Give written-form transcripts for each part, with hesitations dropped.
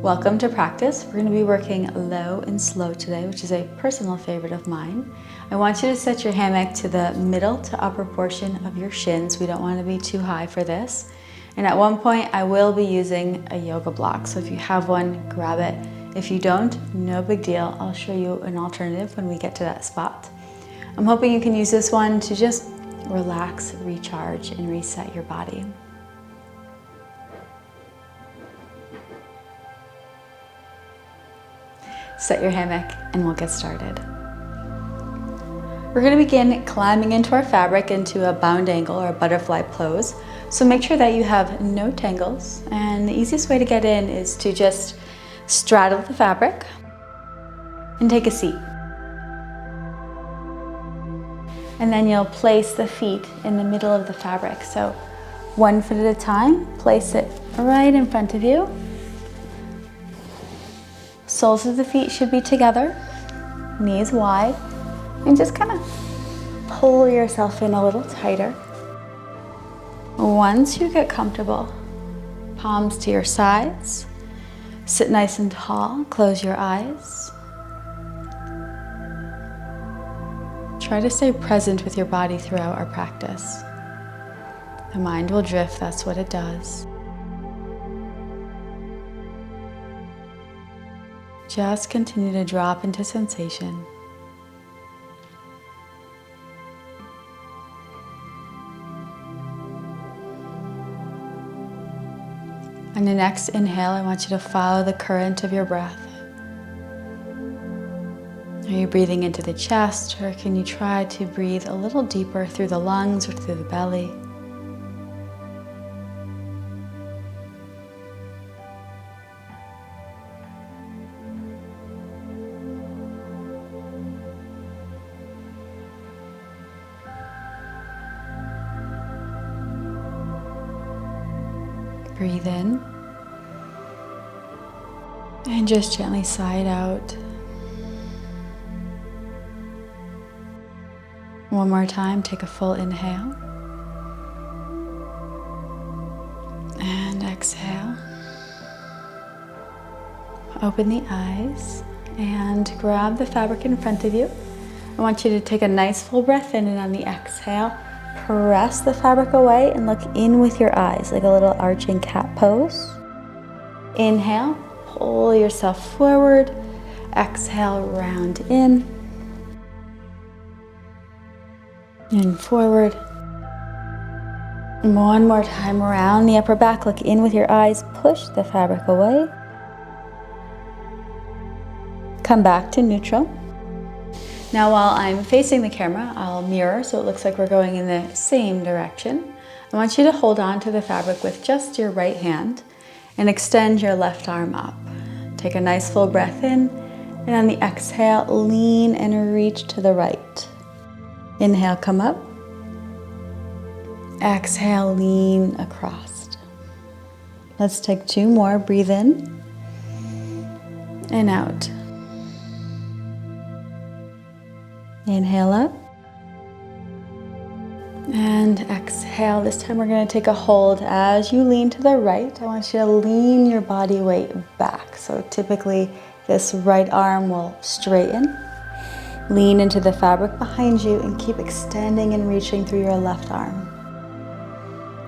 Welcome to practice. We're going to be working low and slow today, which is a personal favorite of mine. I want you to set your hammock to the middle to upper portion of your shins. We don't want to be too high for this. And at one point, I will be using a yoga block. So if you have one, grab it. If you don't, no big deal. I'll show you an alternative when we get to that spot. I'm hoping you can use this one to just relax, recharge, and reset your body. Set your hammock and we'll get started. We're going to begin climbing into our fabric into a bound angle or a butterfly pose. So make sure that you have no tangles, and the easiest way to get in is to just straddle the fabric and take a seat. And then you'll place the feet in the middle of the fabric. So 1 foot at a time, place it right in front of you. Soles of the feet should be together, knees wide, and just kind of pull yourself in a little tighter. Once you get comfortable, palms to your sides, sit nice and tall, close your eyes. Try to stay present with your body throughout our practice. The mind will drift, that's what it does. Just continue to drop into sensation. On the next inhale, I want you to follow the current of your breath. Are you breathing into the chest, or can you try to breathe a little deeper through the lungs or through the belly? Breathe in and just gently sigh it out. One more time, take a full inhale and exhale. Open the eyes and grab the fabric in front of you. I want you to take a nice full breath in, and on the exhale, press the fabric away and look in with your eyes like a little arching cat pose. Inhale, pull yourself forward. Exhale, round in and forward. And one more time, around the upper back, look in with your eyes, push the fabric away. Come back to neutral. Now while I'm facing the camera, I'll mirror so it looks like we're going in the same direction. I want you to hold on to the fabric with just your right hand and extend your left arm up. Take a nice full breath in, and on the exhale, lean and reach to the right. Inhale, come up. Exhale, lean across. Let's take 2 more. Breathe in and out. Inhale up and exhale. This time we're going to take a hold. As you lean to the right, I want you to lean your body weight back. So typically this right arm will straighten. Lean into the fabric behind you and keep extending and reaching through your left arm.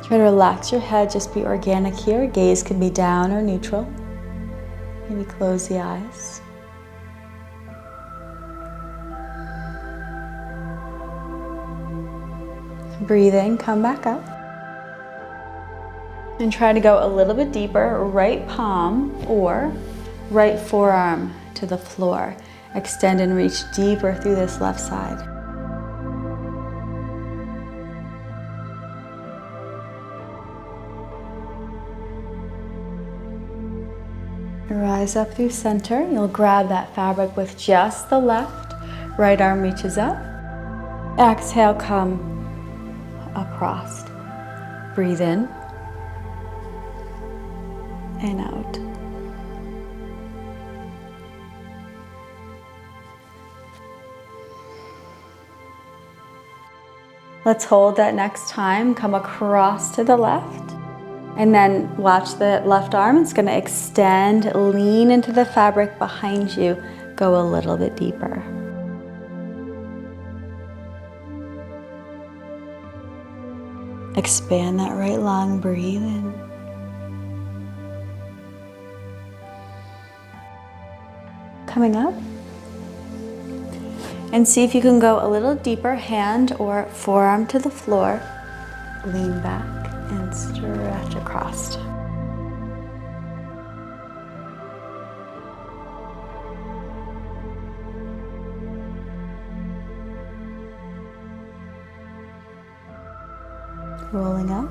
Try to relax your head, just be organic here. Gaze can be down or neutral. Maybe close the eyes. Breathe in, come back up. And try to go a little bit deeper, right palm or right forearm to the floor. Extend and reach deeper through this left side. Rise up through center. You'll grab that fabric with just the left. Right arm reaches up. Exhale, come across. Breathe in and out. Let's hold that next time. Come across to the left. And then watch the left arm. It's going to extend, lean into the fabric behind you, go a little bit deeper. Expand that right lung, breathe in. Coming up. And see if you can go a little deeper, hand or forearm to the floor. Lean back and stretch across. Rolling up.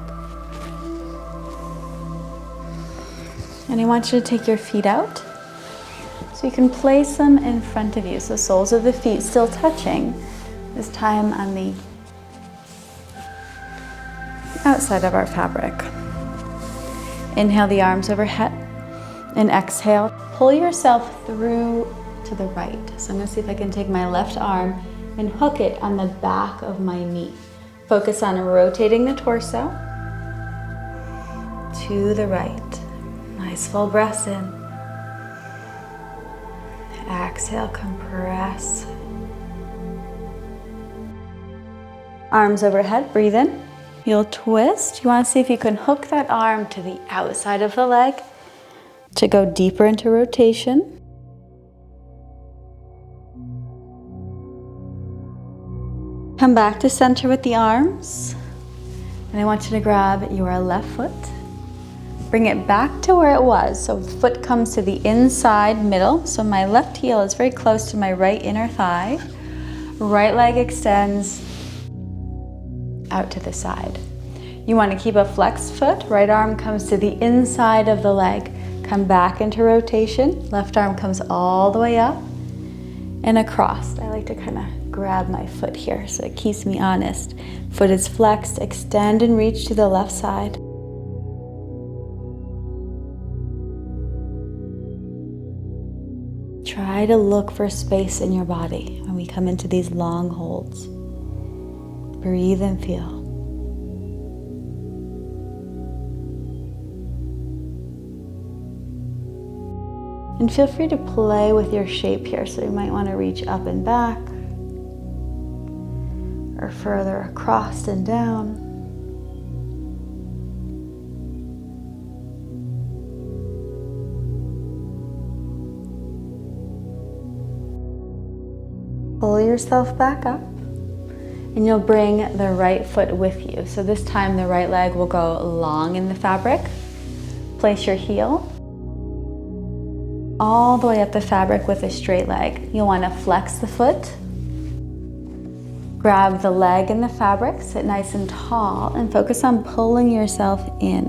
And I want you to take your feet out. So you can place them in front of you. So soles of the feet still touching, this time on the outside of our fabric. Inhale the arms overhead and exhale. Pull yourself through to the right. So I'm going to see if I can take my left arm and hook it on the back of my knee. Focus on rotating the torso to the right. Nice full breaths in. Exhale, compress. Arms overhead, breathe in. You'll twist. You want to see if you can hook that arm to the outside of the leg to go deeper into rotation. Come back to center with the arms. And I want you to grab your left foot. Bring it back to where it was. So the foot comes to the inside middle. So my left heel is very close to my right inner thigh. Right leg extends out to the side. You want to keep a flexed foot. Right arm comes to the inside of the leg. Come back into rotation. Left arm comes all the way up and across. I like to kind of grab my foot here so it keeps me honest. Foot is flexed. Extend and reach to the left side. Try to look for space in your body when we come into these long holds. Breathe and feel. And feel free to play with your shape here. So you might want to reach up and back or further across and down. Pull yourself back up and you'll bring the right foot with you. So this time the right leg will go long in the fabric. Place your heel all the way up the fabric with a straight leg. You'll want to flex the foot. Grab the leg in the fabric, sit nice and tall, and focus on pulling yourself in.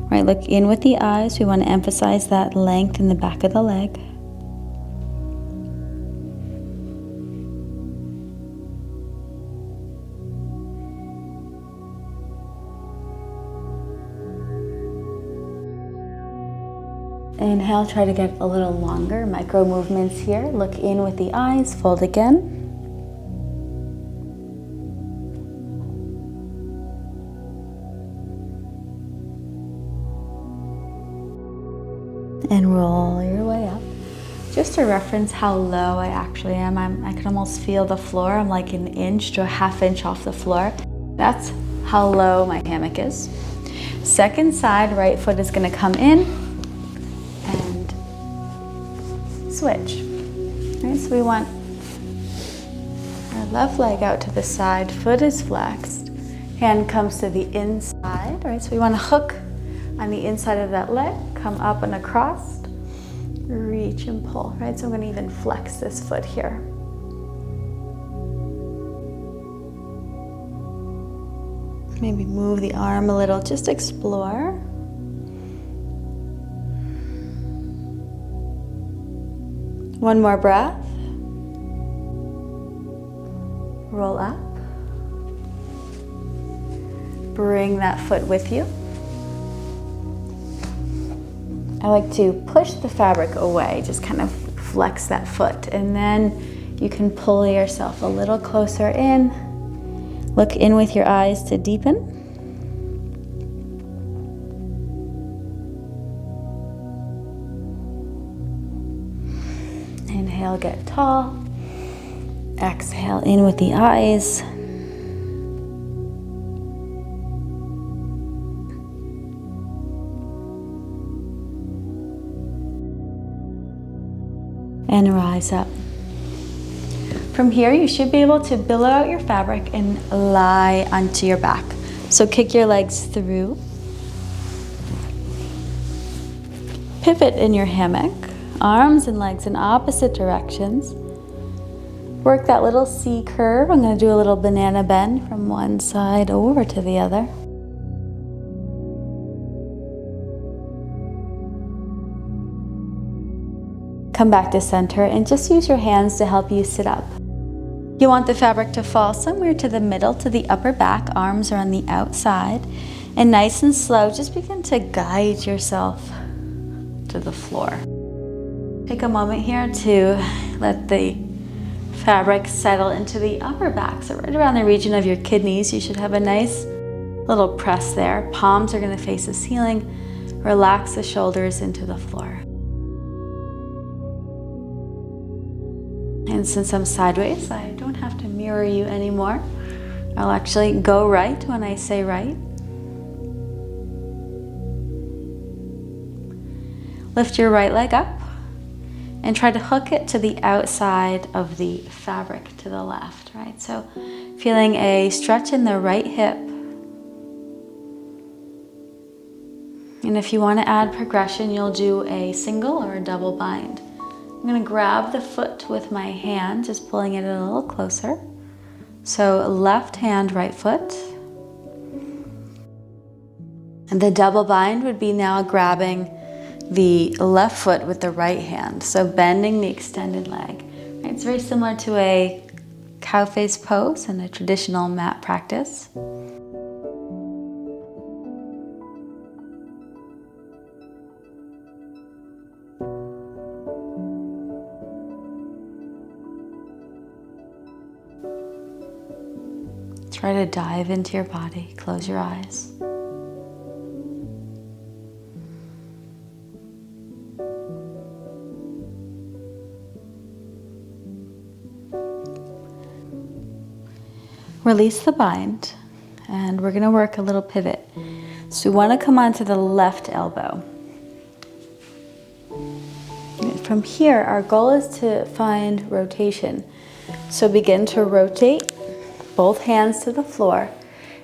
Right, look in with the eyes. We want to emphasize that length in the back of the leg. Inhale, try to get a little longer. Micro movements here. Look in with the eyes, fold again. And roll your way up. Just to reference how low I actually am, I can almost feel the floor. I'm like an inch to a half inch off the floor. That's how low my hammock is. Second side, right foot is going to come in. Switch. Right, so we want our left leg out to the side, foot is flexed, hand comes to the inside, right? So we want to hook on the inside of that leg, come up and across, reach and pull, right? So I'm going to even flex this foot here. Maybe move the arm a little, just explore. One more breath. Roll up. Bring that foot with you. I like to push the fabric away, just kind of flex that foot, and then you can pull yourself a little closer in. Look in with your eyes to deepen. Inhale, get tall. Exhale in with the eyes. And rise up. From here, you should be able to billow out your fabric and lie onto your back. So kick your legs through. Pivot in your hammock, arms and legs in opposite directions. Work that little C curve. I'm going to do a little banana bend from one side over to the other. Come back to center and just use your hands to help you sit up. You want the fabric to fall somewhere to the middle, to the upper back. Arms are on the outside. And nice and slow, just begin to guide yourself to the floor. Take a moment here to let the fabric settle into the upper back. So right around the region of your kidneys, you should have a nice little press there. Palms are going to face the ceiling. Relax the shoulders into the floor. And since I'm sideways, I don't have to mirror you anymore. I'll actually go right when I say right. Lift your right leg up and try to hook it to the outside of the fabric to the left, right? So feeling a stretch in the right hip. And if you want to add progression, you'll do a single or a double bind. I'm going to grab the foot with my hand, just pulling it a little closer. So left hand, right foot. And the double bind would be now grabbing the left foot with the right hand. So bending the extended leg. It's very similar to a cow face pose in a traditional mat practice. Try to dive into your body. Close your eyes. Release the bind, and we're going to work a little pivot. So we want to come onto the left elbow. From here, our goal is to find rotation. So begin to rotate both hands to the floor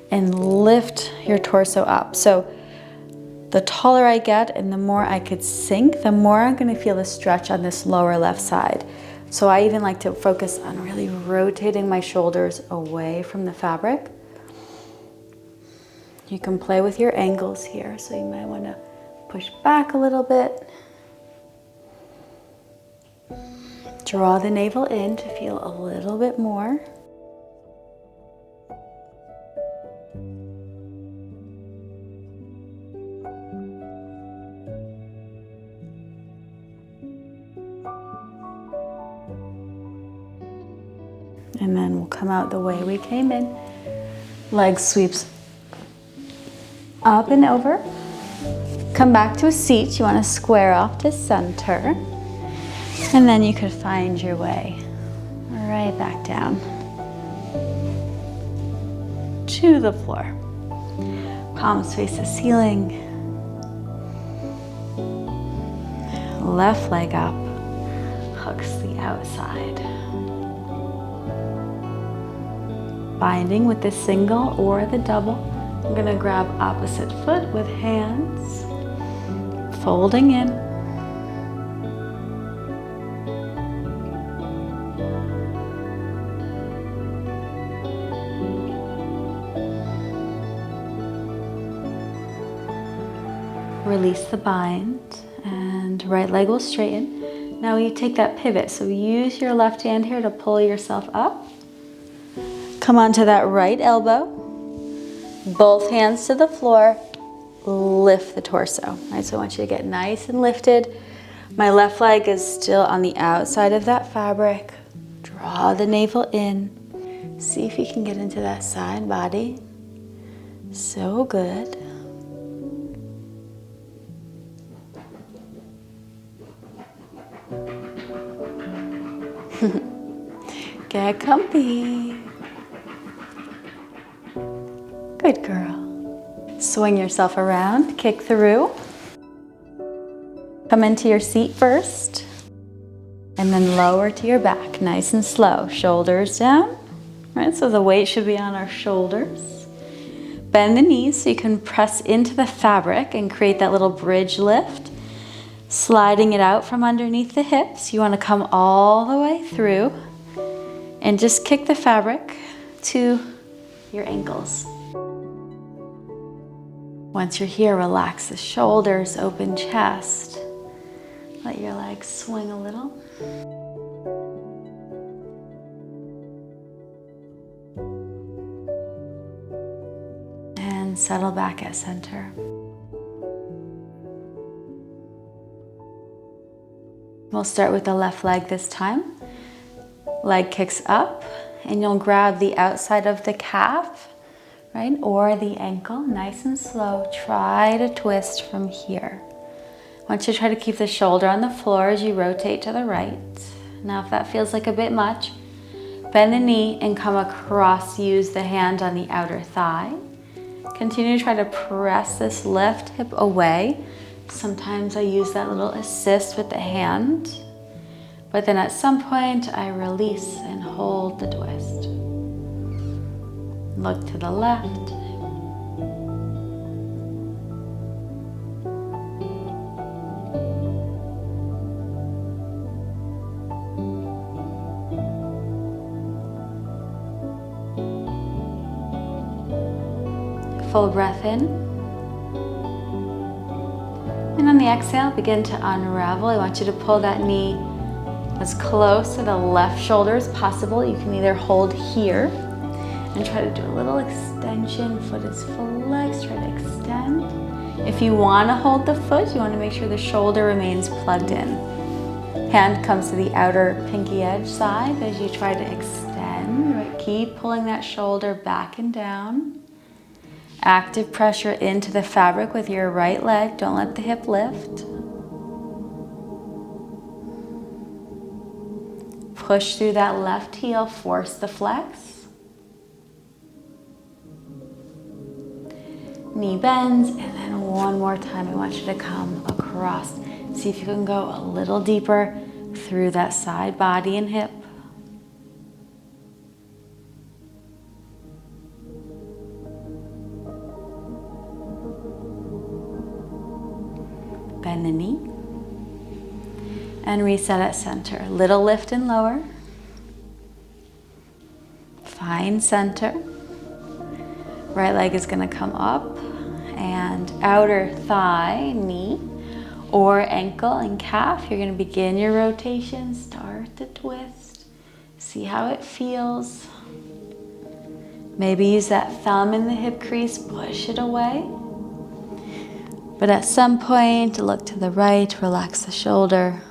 and lift your torso up. So the taller I get and the more I could sink, the more I'm going to feel a stretch on this lower left side. So I even like to focus on really rotating my shoulders away from the fabric. You can play with your angles here, so you might want to push back a little bit. Draw the navel in to feel a little bit more. And then we'll come out the way we came in. Leg sweeps up and over. Come back to a seat. You want to square off to center. And then you could find your way right back down to the floor. Palms face the ceiling. Left leg up, hooks the outside. Binding with the single or the double. I'm going to grab opposite foot with hands, folding in. Release the bind, and right leg will straighten. Now you take that pivot, so use your left hand here to pull yourself up. Come onto that right elbow, both hands to the floor, lift the torso. Right, so I want you to get nice and lifted. My left leg is still on the outside of that fabric. Draw the navel in. See if you can get into that side body. So good. Get comfy. Good girl. Swing yourself around, kick through. Come into your seat first, and then lower to your back, nice and slow. Shoulders down, right? So the weight should be on our shoulders. Bend the knees so you can press into the fabric and create that little bridge lift. Sliding it out from underneath the hips. You want to come all the way through and just kick the fabric to your ankles. Once you're here, relax the shoulders, open chest. Let your legs swing a little. And settle back at center. We'll start with the left leg this time. Leg kicks up, and you'll grab the outside of the calf, right, or the ankle, nice and slow. Try to twist from here. I want you to try to keep the shoulder on the floor as you rotate to the right. Now, if that feels like a bit much, bend the knee and come across. Use the hand on the outer thigh. Continue to try to press this left hip away. Sometimes I use that little assist with the hand, but then at some point I release and hold the twist. Look to the left. Full breath in. And on the exhale, begin to unravel. I want you to pull that knee as close to the left shoulder as possible. You can either hold here and try to do a little extension. Foot is flexed, try to extend. If you want to hold the foot, you want to make sure the shoulder remains plugged in. Hand comes to the outer pinky edge side as you try to extend. Right? Keep pulling that shoulder back and down. Active pressure into the fabric with your right leg. Don't let the hip lift. Push through that left heel, force the flex. Knee bends, and then one more time, I want you to come across. See if you can go a little deeper through that side body and hip. Bend the knee and reset at center. Little lift and lower. Find center. Right leg is going to come up and outer thigh, knee, or ankle and calf. You're going to begin your rotation. Start to twist. See how it feels. Maybe use that thumb in the hip crease. Push it away. But at some point, look to the right, relax the shoulder.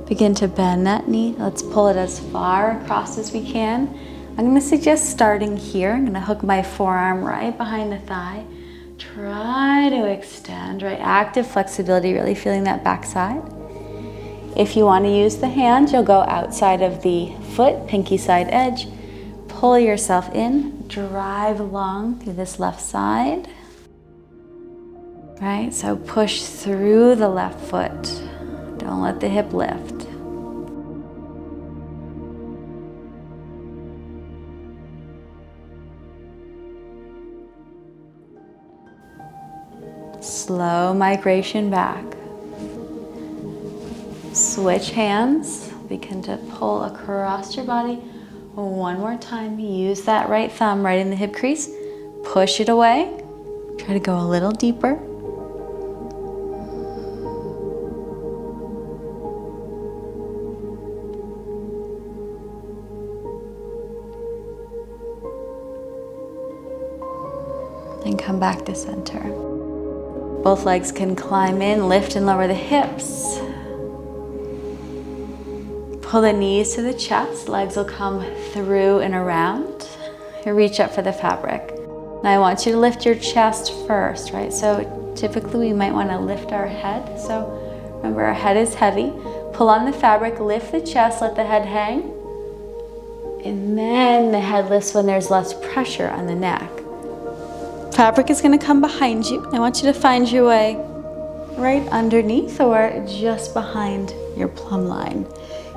Begin to bend that knee. Let's pull it as far across as we can. I'm going to suggest starting here. I'm going to hook my forearm right behind the thigh. Try to extend, right? Active flexibility, really feeling that backside. If you want to use the hand, you'll go outside of the foot, pinky side edge. Pull yourself in, drive along through this left side. Right? So push through the left foot. Don't let the hip lift. Slow migration back. Switch hands. Begin to pull across your body. One more time. Use that right thumb right in the hip crease. Push it away. Try to go a little deeper. Then come back to center. Both legs can climb in, lift and lower the hips. Pull the knees to the chest, legs will come through and around. You reach up for the fabric. Now I want you to lift your chest first, right? So typically we might want to lift our head. So remember, our head is heavy. Pull on the fabric, lift the chest, let the head hang. And then the head lifts when there's less pressure on the neck. Fabric is going to come behind you. I want you to find your way right underneath or just behind your plumb line.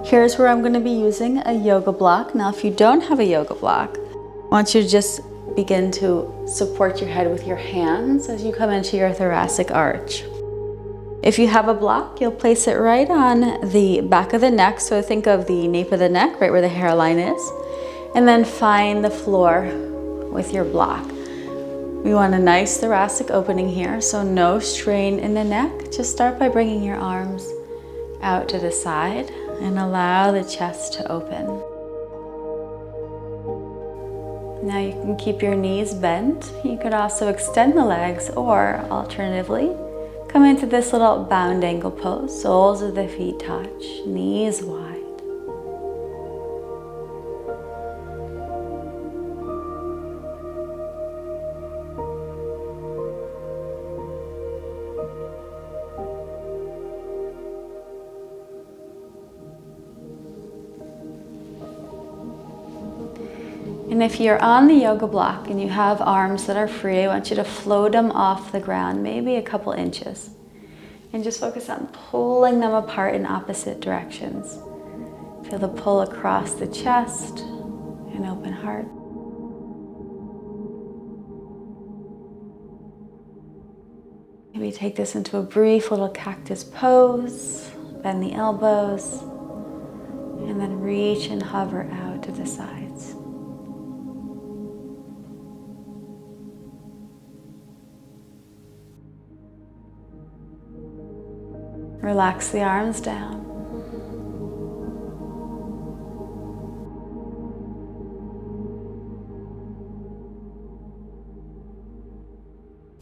Here's where I'm going to be using a yoga block. Now, if you don't have a yoga block, I want you to just begin to support your head with your hands as you come into your thoracic arch. If you have a block, you'll place it right on the back of the neck. So think of the nape of the neck, right where the hairline is, and then find the floor with your block. We want a nice thoracic opening here, so no strain in the neck. Just start by bringing your arms out to the side and allow the chest to open. Now you can keep your knees bent. You could also extend the legs, or alternatively, come into this little bound ankle pose. Soles of the feet touch, knees wide. And if you're on the yoga block and you have arms that are free, I want you to float them off the ground, maybe a couple inches. And just focus on pulling them apart in opposite directions. Feel the pull across the chest and open heart. Maybe take this into a brief little cactus pose. Bend the elbows. And then reach and hover out to the sides. Relax the arms down.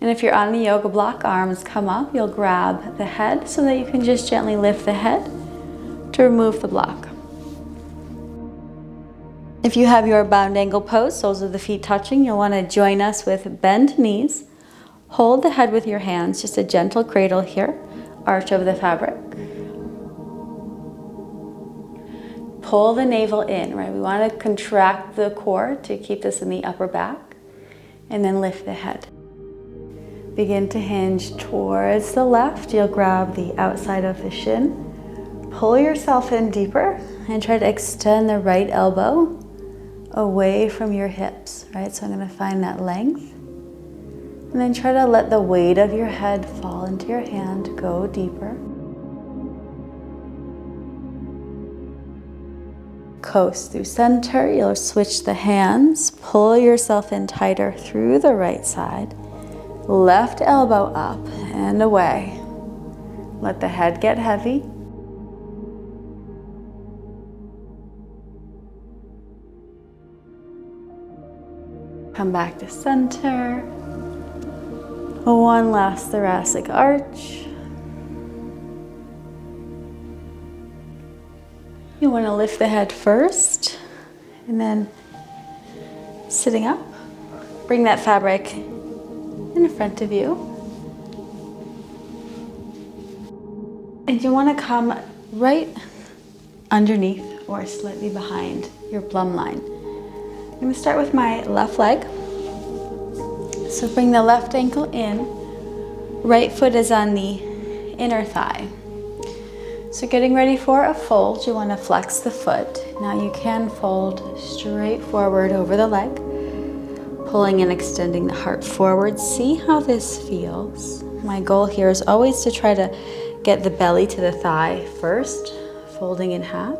And if you're on the yoga block, arms come up, you'll grab the head so that you can just gently lift the head to remove the block. If you have your bound ankle pose, soles of the feet touching, you'll want to join us with bent knees. Hold the head with your hands, just a gentle cradle here. Arch over the fabric. Pull the navel in, right? We want to contract the core to keep this in the upper back, and then lift the head. Begin to hinge towards the left. You'll grab the outside of the shin. Pull yourself in deeper and try to extend the right elbow away from your hips, right? So I'm going to find that length. And then try to let the weight of your head fall into your hand, go deeper. Coast through center, you'll switch the hands, pull yourself in tighter through the right side, left elbow up and away. Let the head get heavy. Come back to center. One last thoracic arch. You want to lift the head first, and then sitting up, bring that fabric in front of you. And you want to come right underneath or slightly behind your plumb line. I'm going to start with my left leg. So bring the left ankle in, right foot is on the inner thigh. So getting ready for a fold, you want to flex the foot. Now you can fold straight forward over the leg, pulling and extending the heart forward. See how this feels. My goal here is always to try to get the belly to the thigh first, folding in half.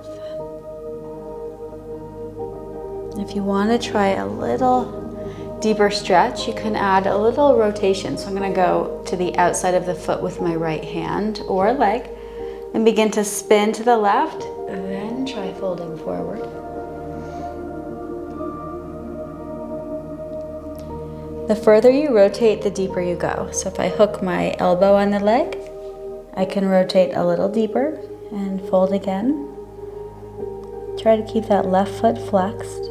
If you want to try a little deeper stretch, you can add a little rotation. So I'm going to go to the outside of the foot with my right hand or leg and begin to spin to the left, then try folding forward. The further you rotate, the deeper you go. So if I hook my elbow on the leg, I can rotate a little deeper and fold again. Try to keep that left foot flexed.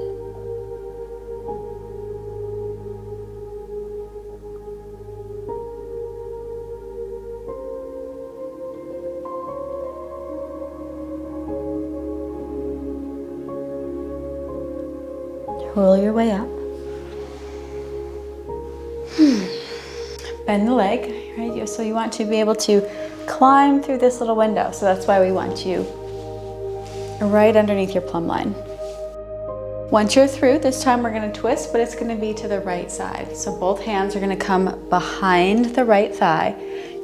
Roll your way up. Bend the leg, right? So you want to be able to climb through this little window. So that's why we want you right underneath your plumb line. Once you're through, this time we're going to twist, but it's going to be to the right side. So both hands are going to come behind the right thigh.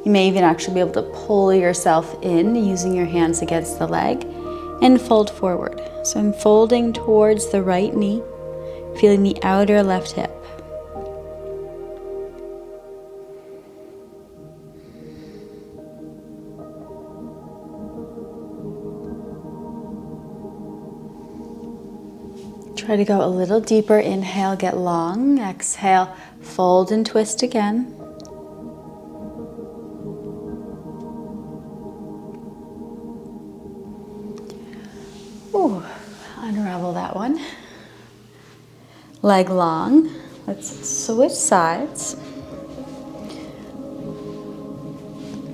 You may even actually be able to pull yourself in using your hands against the leg and fold forward. So I'm folding towards the right knee, feeling the outer left hip. Try to go a little deeper. Inhale, get long. Exhale, fold and twist again. Ooh, unravel that one. Leg long. Let's switch sides.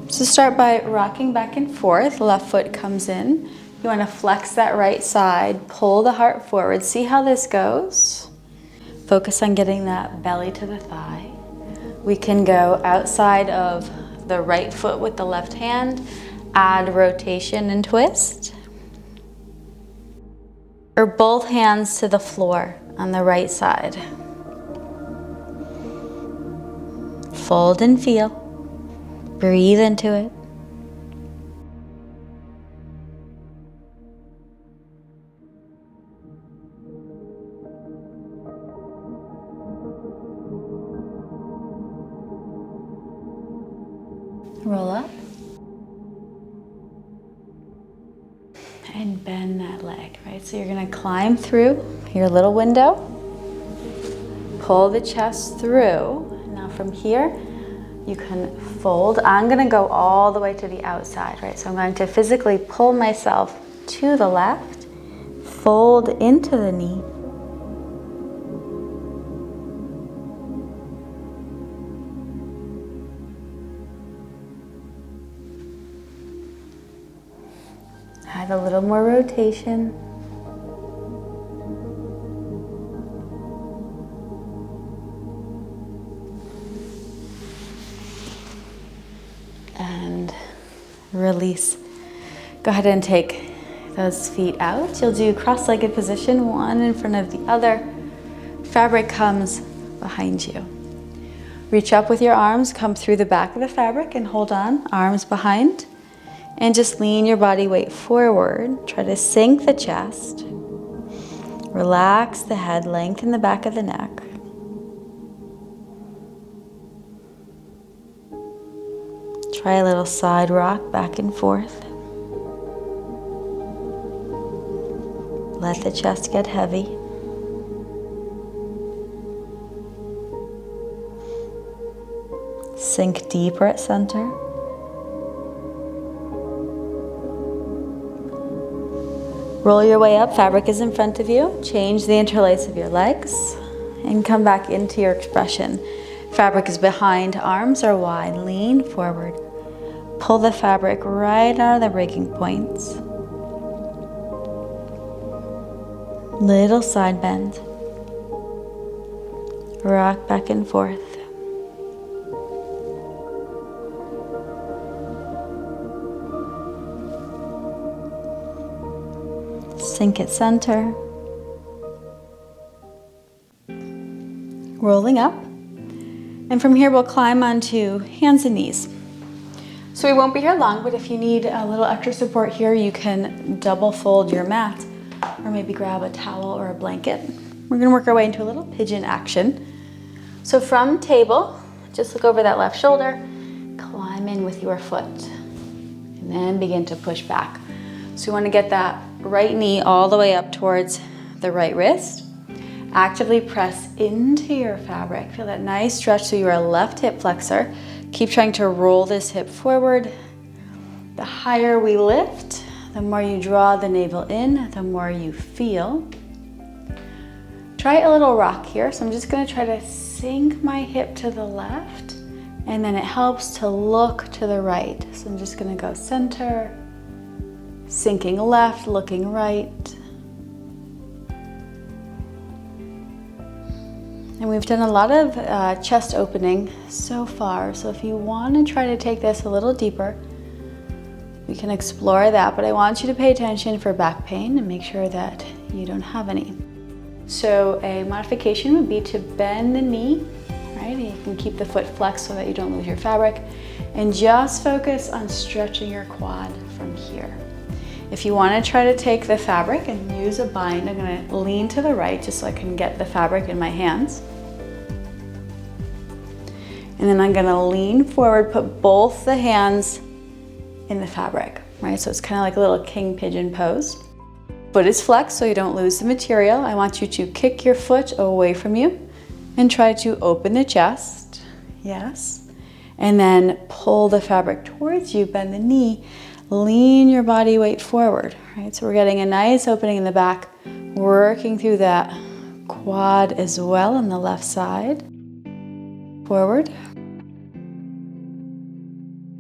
So start by rocking back and forth. Left foot comes in. You want to flex that right side, pull the heart forward. See how this goes? Focus on getting that belly to the thigh. We can go outside of the right foot with the left hand, add rotation and twist. Or both hands to the floor on the right side. Fold and feel. Breathe into it. Roll up and bend that leg, right? So you're gonna climb through your little window, pull the chest through. Now from here, you can fold. I'm gonna go all the way to the outside, right? So I'm going to physically pull myself to the left, fold into the knee, add a little more rotation. And release. Go ahead and take those feet out. You'll do cross-legged position, one in front of the other. Fabric comes behind you. Reach up with your arms, come through the back of the fabric and hold on, arms behind. And just lean your body weight forward. Try to sink the chest. Relax the head, lengthen the back of the neck. Try a little side rock back and forth. Let the chest get heavy. Sink deeper at center. Roll your way up, fabric is in front of you. Change the interlace of your legs and come back into your expression. Fabric is behind, arms are wide, lean forward. Pull the fabric right out of the breaking points. Little side bend. Rock back and forth. Sink at center. Rolling up. And from here we'll climb onto hands and knees. So we won't be here long, but if you need a little extra support here, you can double fold your mat or maybe grab a towel or a blanket. We're gonna work our way into a little pigeon action. So from table, just look over that left shoulder, climb in with your foot, and then begin to push back. So you wanna get that right knee all the way up towards the right wrist. Actively press into your fabric. Feel that nice stretch through your left hip flexor. Keep trying to roll this hip forward. The higher we lift, the more you draw the navel in, the more you feel. Try a little rock here. So I'm just going to try to sink my hip to the left, and then it helps to look to the right. So I'm just going to go center, sinking left, looking right. And we've done a lot of chest opening so far. So if you want to try to take this a little deeper, we can explore that. But I want you to pay attention for back pain and make sure that you don't have any. So a modification would be to bend the knee, right? And you can keep the foot flexed so that you don't lose your fabric. And just focus on stretching your quad from here. If you want to try to take the fabric and use a bind, I'm going to lean to the right just so I can get the fabric in my hands. And then I'm going to lean forward, put both the hands in the fabric, right? So it's kind of like a little king pigeon pose. Foot is flexed so you don't lose the material. I want you to kick your foot away from you and try to open the chest. Yes. And then pull the fabric towards you, bend the knee, lean your body weight forward, right? So we're getting a nice opening in the back, working through that quad as well on the left side. Forward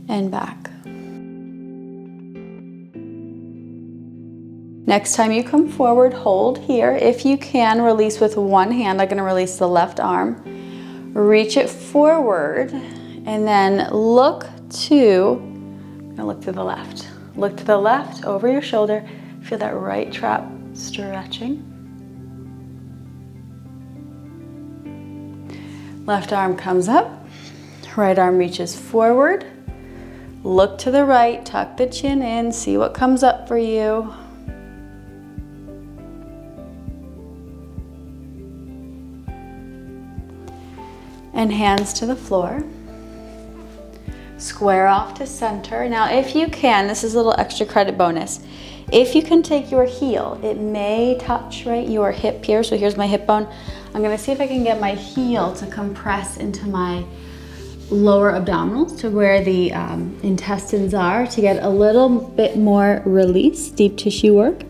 and back. Next time you come forward, hold here. If you can, release with one hand. I'm going to release the left arm. Reach it forward and then look to the left. Look to the left, over your shoulder. Feel that right trap stretching. Left arm comes up. Right arm reaches forward. Look to the right, tuck the chin in, see what comes up for you. And hands to the floor. Square off to center. Now if you can, this is a little extra credit bonus. If you can take your heel, it may touch right your hip here. So here's my hip bone. I'm gonna see if I can get my heel to compress into my lower abdominals to where the intestines are to get a little bit more release, deep tissue work.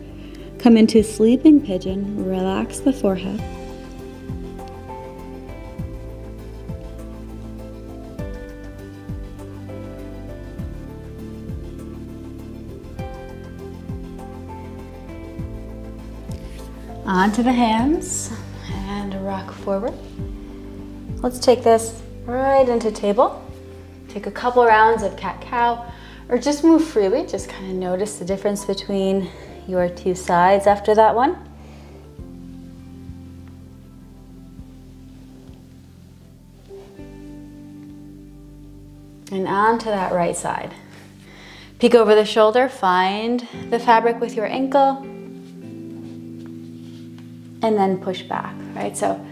Come into sleeping pigeon, relax the forehead. Onto the hands and rock forward. Let's take this right into table. Take a couple rounds of cat-cow or just move freely. Just kind of notice the difference between your two sides after that one. And onto that right side. Peek over the shoulder, find the fabric with your ankle. And then push back, right? So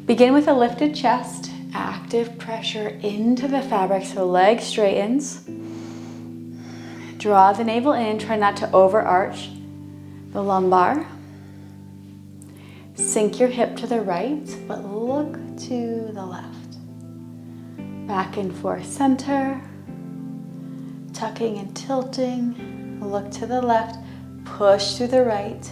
begin with a lifted chest, active pressure into the fabric so leg straightens. Draw the navel in, try not to overarch the lumbar. Sink your hip to the right, but look to the left. Back and forth center, tucking and tilting, look to the left, push to the right.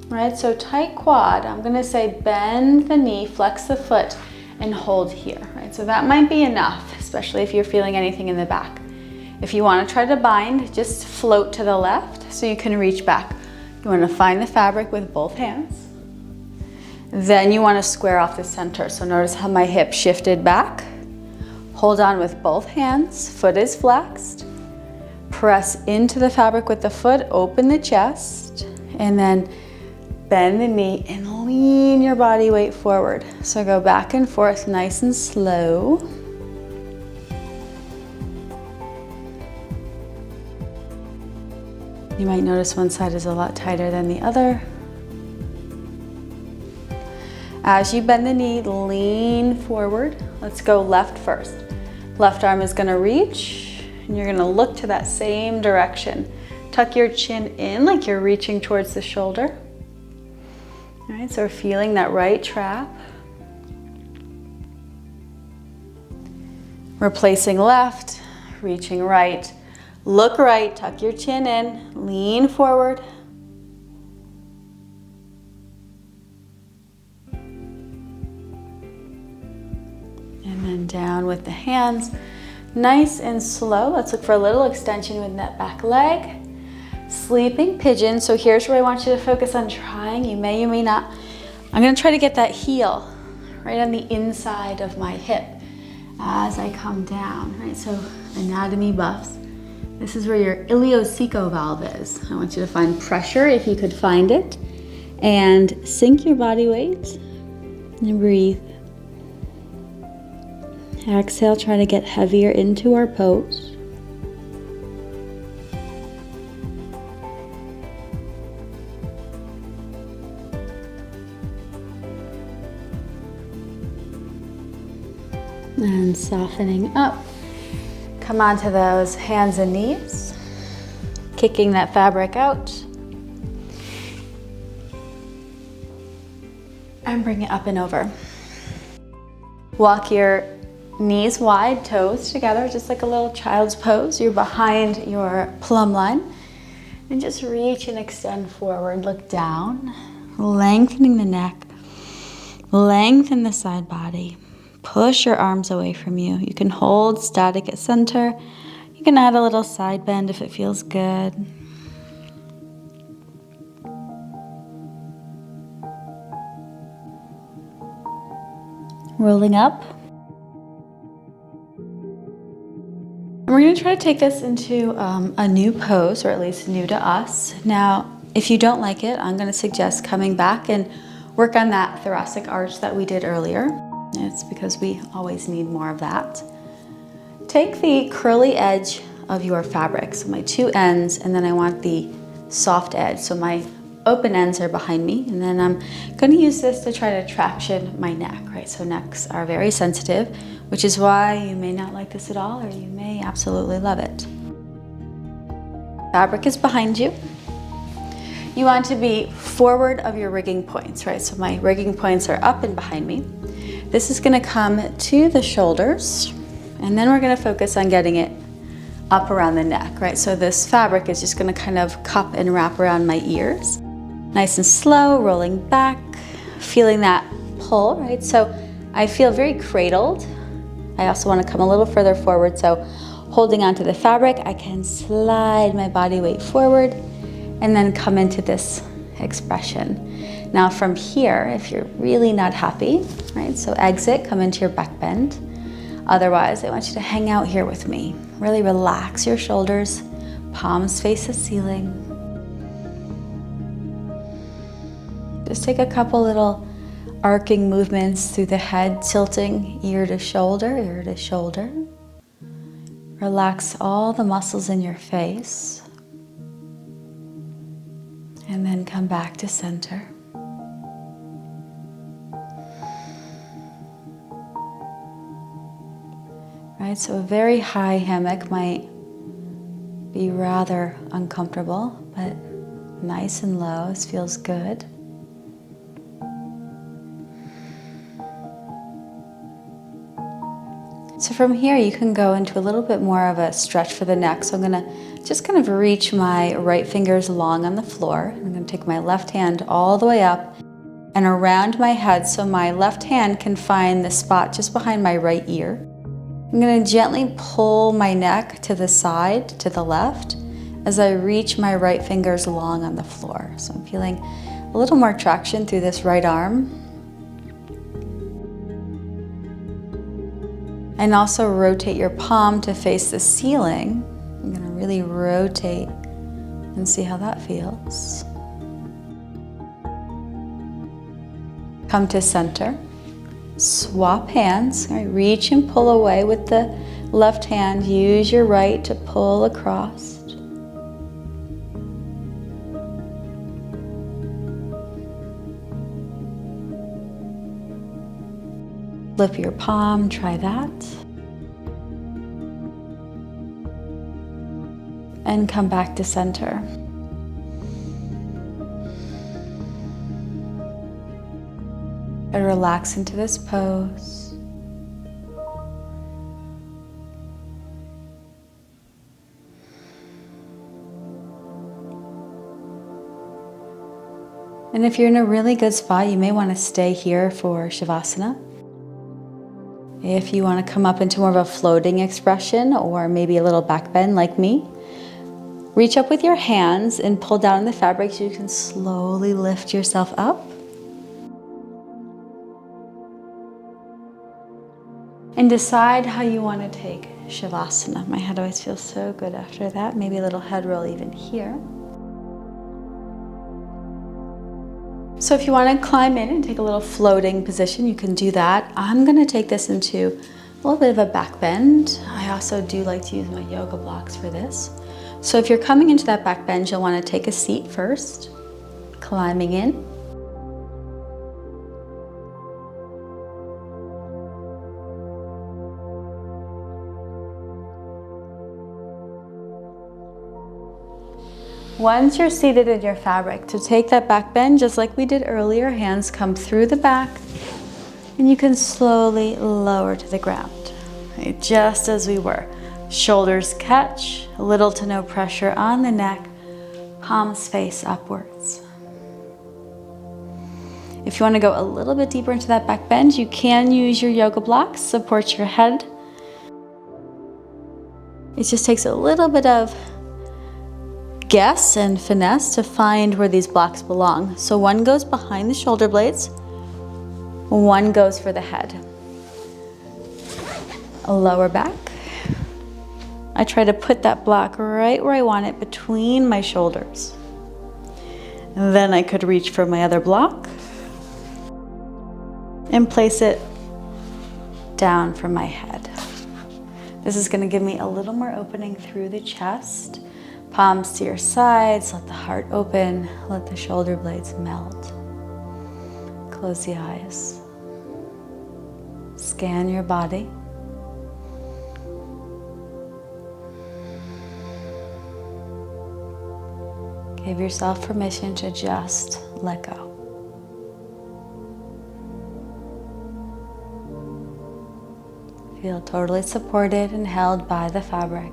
Right, so tight quad, I'm gonna say bend the knee, flex the foot, and hold here, right? So that might be enough, especially if you're feeling anything in the back. If you wanna try to bind, just float to the left so you can reach back. You wanna find the fabric with both hands. Then you wanna square off the center. So notice how my hip shifted back. Hold on with both hands, foot is flexed. Press into the fabric with the foot, open the chest, and then bend the knee and lean your body weight forward. So go back and forth nice and slow. You might notice one side is a lot tighter than the other. As you bend the knee, lean forward. Let's go left first. Left arm is gonna reach. And you're gonna look to that same direction. Tuck your chin in like you're reaching towards the shoulder. All right, so we're feeling that right trap. Replacing left, reaching right. Look right, tuck your chin in, lean forward. And then down with the hands. Nice and slow. Let's look for a little extension with that back leg. Sleeping pigeon. So here's where I want you to focus on trying. You may or may not. I'm going to try to get that heel right on the inside of my hip as I come down. Right, so anatomy buffs. This is where your iliocecal valve is. I want you to find pressure if you could find it, and sink your body weight and breathe. Exhale, try to get heavier into our pose. And softening up. Come onto those hands and knees, kicking that fabric out. And bring it up and over. Walk your knees wide, toes together, just like a little child's pose. You're behind your plumb line. And just reach and extend forward. Look down, lengthening the neck, lengthen the side body. Push your arms away from you. You can hold static at center. You can add a little side bend if it feels good. Rolling up. And we're going to try to take this into a new pose, or at least new to us. Now, if you don't like it, I'm going to suggest coming back and work on that thoracic arch that we did earlier. It's because we always need more of that. Take the curly edge of your fabric, so my two ends, and then I want the soft edge. So my open ends are behind me, and then I'm going to use this to try to traction my neck, right? So necks are very sensitive, which is why you may not like this at all, or you may absolutely love it. Fabric is behind you. You want to be forward of your rigging points, right? So my rigging points are up and behind me. This is going to come to the shoulders, and then we're going to focus on getting it up around the neck, right? So this fabric is just going to kind of cup and wrap around my ears. Nice and slow, rolling back, feeling that pull, right? So I feel very cradled. I also want to come a little further forward, so holding onto the fabric, I can slide my body weight forward and then come into this expression. Now from here, if you're really not happy, right, so exit, come into your back bend. Otherwise, I want you to hang out here with me. Really relax your shoulders, palms face the ceiling. Just take a couple little arcing movements through the head, tilting ear to shoulder, ear to shoulder. Relax all the muscles in your face. And then come back to center. Right, so a very high hammock might be rather uncomfortable, but nice and low, this feels good. So from here you can go into a little bit more of a stretch for the neck. So I'm gonna just kind of reach my right fingers long on the floor. I'm gonna take my left hand all the way up and around my head so my left hand can find the spot just behind my right ear. I'm going to gently pull my neck to the side, to the left, as I reach my right fingers long on the floor. So I'm feeling a little more traction through this right arm. And also rotate your palm to face the ceiling. I'm going to really rotate and see how that feels. Come to center. Swap hands, right? Reach and pull away with the left hand. Use your right to pull across. Flip your palm, try that. and come back to center. And relax into this pose. And if you're in a really good spot, you may want to stay here for Shavasana. If you want to come up into more of a floating expression or maybe a little back bend like me, reach up with your hands and pull down the fabric so you can slowly lift yourself up. And decide how you want to take Shavasana. My head always feels so good after that. Maybe a little head roll even here. So if you want to climb in and take a little floating position, you can do that. I'm going to take this into a little bit of a back bend. I also do like to use my yoga blocks for this. So if you're coming into that back bend, you'll want to take a seat first, climbing in. Once you're seated in your fabric, to take that back bend, just like we did earlier, hands come through the back, and you can slowly lower to the ground, right? Just as we were. Shoulders catch, little to no pressure on the neck, palms face upwards. If you want to go a little bit deeper into that back bend, you can use your yoga blocks, support your head. It just takes a little bit of guess and finesse to find where these blocks belong. So one goes behind the shoulder blades, one goes for the head. A lower back. I try to put that block right where I want it, between my shoulders. And then I could reach for my other block and place it down from my head. This is going to give me a little more opening through the chest. Palms to your sides, let the heart open, let the shoulder blades melt. Close the eyes. Scan your body. Give yourself permission to just let go. Feel totally supported and held by the fabric.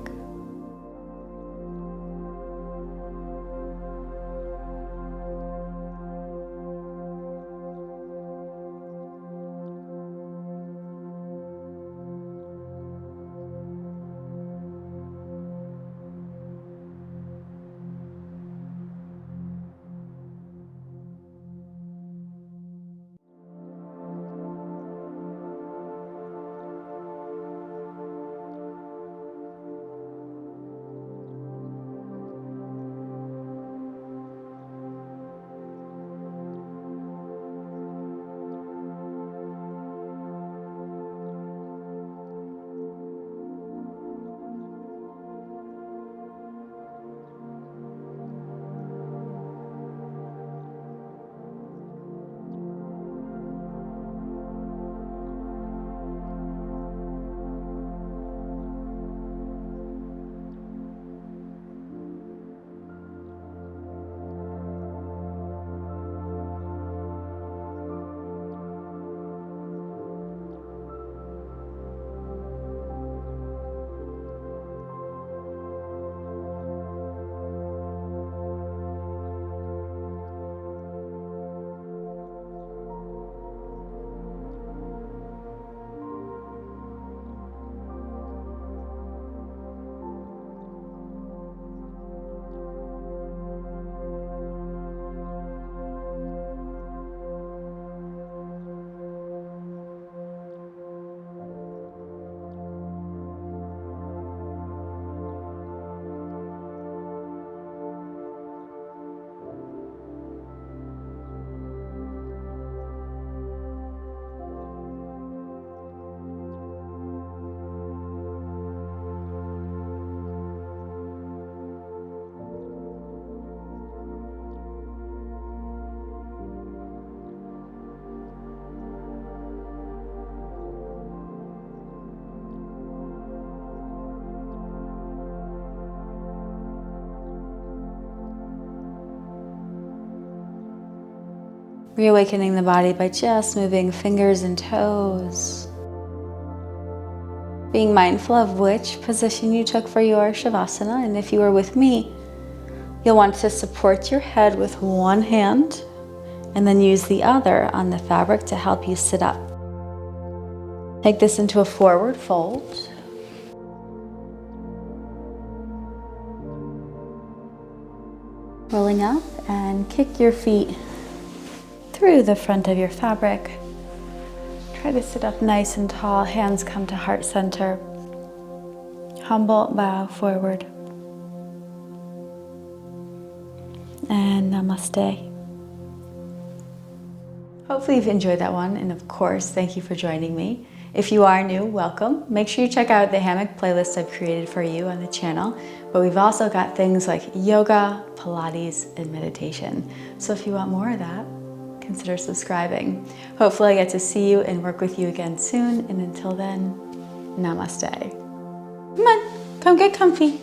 Reawakening the body by just moving fingers and toes. Being mindful of which position you took for your Shavasana, and if you were with me, you'll want to support your head with one hand and then use the other on the fabric to help you sit up. Take this into a forward fold. Rolling up and kick your feet through the front of your fabric. Try to sit up nice and tall, hands come to heart center. Humble bow forward. And Namaste. Hopefully you've enjoyed that one, and of course, thank you for joining me. If you are new, welcome. Make sure you check out the Hammock playlist I've created for you on the channel, but we've also got things like yoga, Pilates, and meditation. So if you want more of that, consider subscribing. Hopefully I get to see you and work with you again soon, and until then, Namaste. Come on, come get comfy.